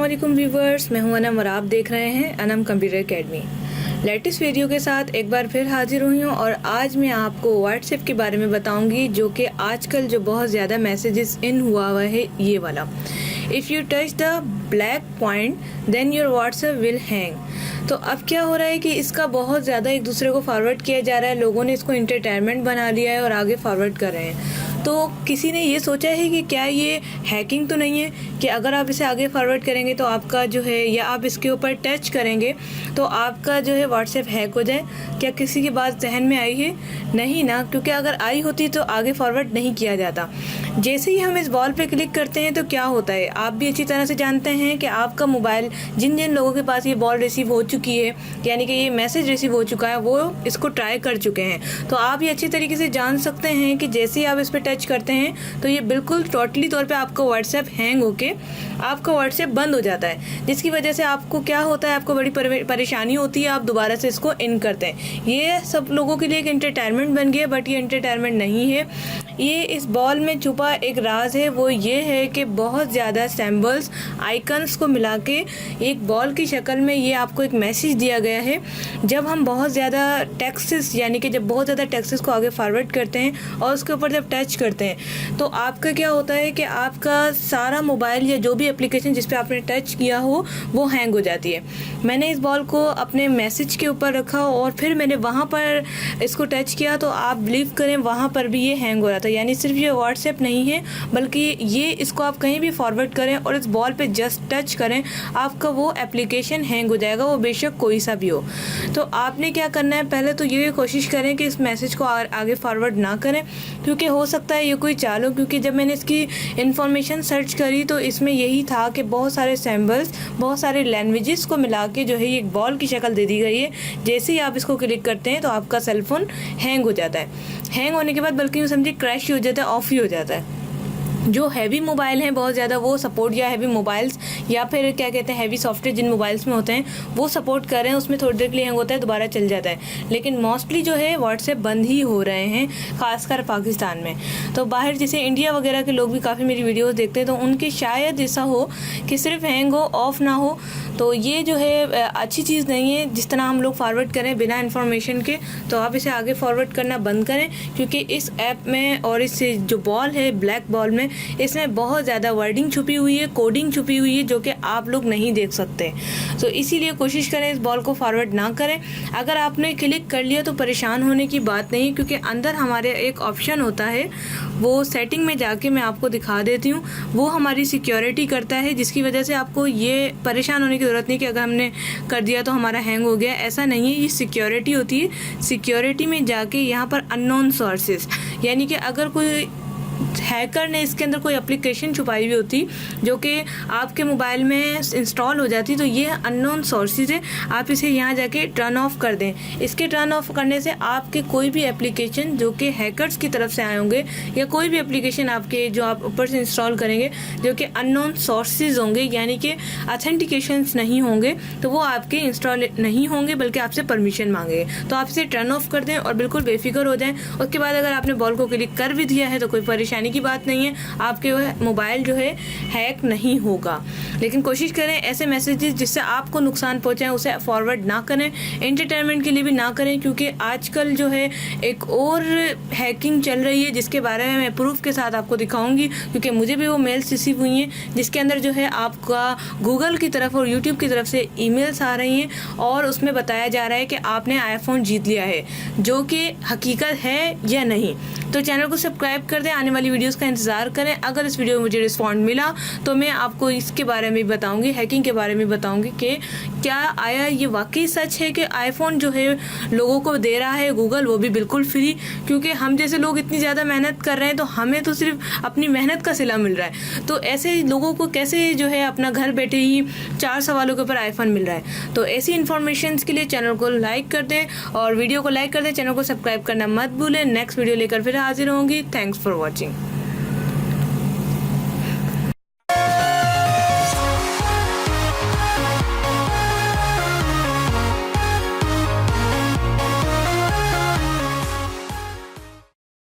अस्सलामुअलैकुम व्यूवर्स, मैं हूं अनम और आप देख रहे हैं Anam computer academy. Latest video के साथ एक बार फिर हाजिर हुई हूं और आज मैं आपको व्हाट्सएप के बारे में बताऊंगी, जो कि आजकल जो बहुत ज़्यादा मैसेजेस इन हुआ है ये वाला। If you touch the black point then your WhatsApp will hang. तो अब क्या हो रहा है कि इसका बहुत ज़्यादा एक दूसरे को फॉरवर्ड किया जा रहा है, लोगों ने इसको इंटरटेनमेंट बना लिया है और आगे फॉरवर्ड कर रहे हैं। तो किसी ने ये सोचा है कि क्या ये हैकिंग तो नहीं है कि अगर आप इसे आगे फॉरवर्ड करेंगे तो आपका जो है, या आप इसके ऊपर टच करेंगे तो आपका जो है व्हाट्सएप हैक हो जाए। क्या किसी की बात जहन में आई है? नहीं ना, क्योंकि अगर आई होती तो आगे फॉरवर्ड नहीं किया जाता। जैसे ही हम इस बॉल पे क्लिक करते हैं तो क्या होता है, आप भी अच्छी तरह से जानते हैं कि आपका मोबाइल, जिन जिन लोगों के पास ये बॉल रिसीव हो चुकी है, यानी कि ये मैसेज रिसीव हो चुका है, वो इसको ट्राई कर चुके हैं। तो आप ये अच्छी तरीके से जान सकते हैं कि जैसे ही आप इस पर टच करते हैं तो ये बिल्कुल टोटली तौर पे आपका व्हाट्सएप हैंग होके आपका व्हाट्सएप बंद हो जाता है, जिसकी वजह से आपको क्या होता है, आपको बड़ी परेशानी होती है, आप दोबारा से इसको इन करते हैं। ये सब लोगों के लिए एक एंटरटेनमेंट बन गया, बट ये एंटरटेनमेंट नहीं है। ये इस बॉल में छुपा एक राज है, वो ये है कि बहुत ज़्यादा सिंबल्स, आइकन्स को मिला के एक बॉल की शक्ल में ये आपको एक मैसेज दिया गया है। जब हम बहुत ज़्यादा टेक्स्ट्स, यानी कि जब बहुत ज़्यादा टेक्स्ट्स को आगे फॉरवर्ड करते हैं और उसके ऊपर जब टच करते हैं तो आपका क्या होता है कि आपका सारा मोबाइल या जो भी एप्लीकेशन जिस पे आपने टच किया हो वो हैंग हो जाती है। मैंने इस बॉल को अपने मैसेज के ऊपर रखा और फिर मैंने वहाँ पर इसको टच किया तो आप बिलीव करें वहाँ पर भी ये हैंग हो रहा था। यानी सिर्फ ये व्हाट्सएप नहीं है, बल्कि ये इसको आप कहीं भी फॉरवर्ड करें और इस बॉल पे जस्ट टच करें, आपका वो एप्लीकेशन हैंग हो जाएगा, वो बेशक कोई सा भी हो। तो आपने क्या करना है, पहले तो ये कोशिश करें कि इस मैसेज को आगे फॉरवर्ड ना करें, क्योंकि हो सकता है ये कोई चाल हो। क्योंकि जब मैंने इसकी इन्फॉर्मेशन सर्च करी तो इसमें यही था कि बहुत सारे सिंबल्स, बहुत सारे लैंग्वेजेस को मिला के जो है ये एक बॉल की शक्ल दे दी गई है। जैसे ही आप इसको क्लिक करते हैं तो आपका सेलफोन हैंग हो जाता है। हैंग होने के बाद बल्कि यूँ समझिए क्रैश ही हो जाता है, ऑफ ही हो जाता है। जो हैवी मोबाइल हैं बहुत ज़्यादा वो सपोर्ट, या हैवी मोबाइल्स या फिर क्या कहते हैं हैवी सॉफ्टवेयर जिन मोबाइल्स में होते हैं वो सपोर्ट कर रहे हैं, उसमें थोड़ी देर के लिए हैंग होता है, दोबारा चल जाता है। लेकिन मोस्टली जो है व्हाट्सएप बंद ही हो रहे हैं, ख़ासकर पाकिस्तान में। तो बाहर जैसे इंडिया वगैरह के लोग भी काफ़ी मेरी वीडियोस देखते हैं, तो उनके शायद ऐसा हो कि सिर्फ हैंग हो, ऑफ ना हो। तो ये जो है अच्छी चीज़ नहीं है। जिस तरह हम लोग फॉरवर्ड करें बिना इन्फॉर्मेशन के, तो आप इसे आगे फॉरवर्ड करना बंद करें, क्योंकि इस ऐप में और इस जो बॉल है ब्लैक बॉल में, इसमें बहुत ज़्यादा वर्डिंग छुपी हुई है, कोडिंग छुपी हुई है, जो कि आप लोग नहीं देख सकते। तो इसीलिए कोशिश करें इस बॉल को फॉरवर्ड ना करें। अगर आपने क्लिक कर लिया तो परेशान होने की बात नहीं, क्योंकि अंदर हमारे एक ऑप्शन होता है, वो सेटिंग में जाके मैं आपको दिखा देती हूँ, वो हमारी सिक्योरिटी करता है, जिसकी वजह से आपको ये परेशान होने की ज़रूरत नहीं कि अगर हमने कर दिया तो हमारा हैंग हो गया। ऐसा नहीं है, ये सिक्योरिटी होती है। सिक्योरिटी में जाके यहाँ पर अननोन सोर्सेज, यानी कि अगर कोई हैकर ने इसके अंदर कोई एप्लीकेशन छुपाई हुई होती जो कि आपके मोबाइल में इंस्टॉल हो जाती, तो ये अननोन सोर्सेज है। आप इसे यहाँ जाके टर्न ऑफ कर दें। इसके टर्न ऑफ करने से आपके कोई भी एप्लीकेशन जो कि हैकर्स की तरफ से आए होंगे, या कोई भी एप्लीकेशन आपके जो आप ऊपर से इंस्टॉल करेंगे जो कि अननोन सोर्सेज होंगे, यानी कि ऑथेंटिकेशंस नहीं होंगे, तो वो आपके इंस्टॉल नहीं होंगे, बल्कि आपसे परमिशन मांगेंगे। तो आप इसे टर्न ऑफ कर दें और बिल्कुल बेफिक्र हो जाएं। उसके बाद अगर आपने बॉल को क्लिक कर भी दिया है तो कोई परेशानी की बात नहीं है, आपके मोबाइल जो है हैक नहीं होगा। लेकिन कोशिश करें ऐसे मैसेजेस जिससे आपको नुकसान पहुंचाएं उसे फॉरवर्ड ना करें, एंटरटेनमेंट के लिए भी ना करें, क्योंकि आजकल जो है एक और हैकिंग चल रही है जिसके बारे में मैं प्रूफ के साथ आपको दिखाऊंगी, क्योंकि मुझे भी वो मेल्स रिसीव हुई हैं जिसके अंदर जो है आपका गूगल की तरफ और यूट्यूब की तरफ से ईमेल्स आ रही हैं और उसमें बताया जा रहा है कि आपने आईफोन जीत लिया है, जो कि हकीकत है या नहीं। तो चैनल को सब्सक्राइब कर दें, आने वाली वीडियोस का इंतज़ार करें। अगर इस वीडियो में मुझे रिस्पॉन्ड मिला तो मैं आपको इसके बारे में बताऊंगी, हैकिंग के बारे में बताऊंगी कि क्या आया ये वाकई सच है कि आईफोन जो है लोगों को दे रहा है गूगल, वो भी बिल्कुल फ्री। क्योंकि हम जैसे लोग इतनी ज़्यादा मेहनत कर रहे हैं तो हमें तो सिर्फ अपनी मेहनत का सिला मिल रहा है, तो ऐसे लोगों को कैसे जो है अपना घर बैठे ही 4 सवालों के ऊपर आईफोन मिल रहा है। तो ऐसी इन्फॉर्मेशन के लिए चैनल को लाइक कर दें और वीडियो को लाइक कर दें, चैनल को सब्सक्राइब करना मत भूलें। नेक्स्ट वीडियो लेकर फिर हाजिर होंगी। Thanks for watching.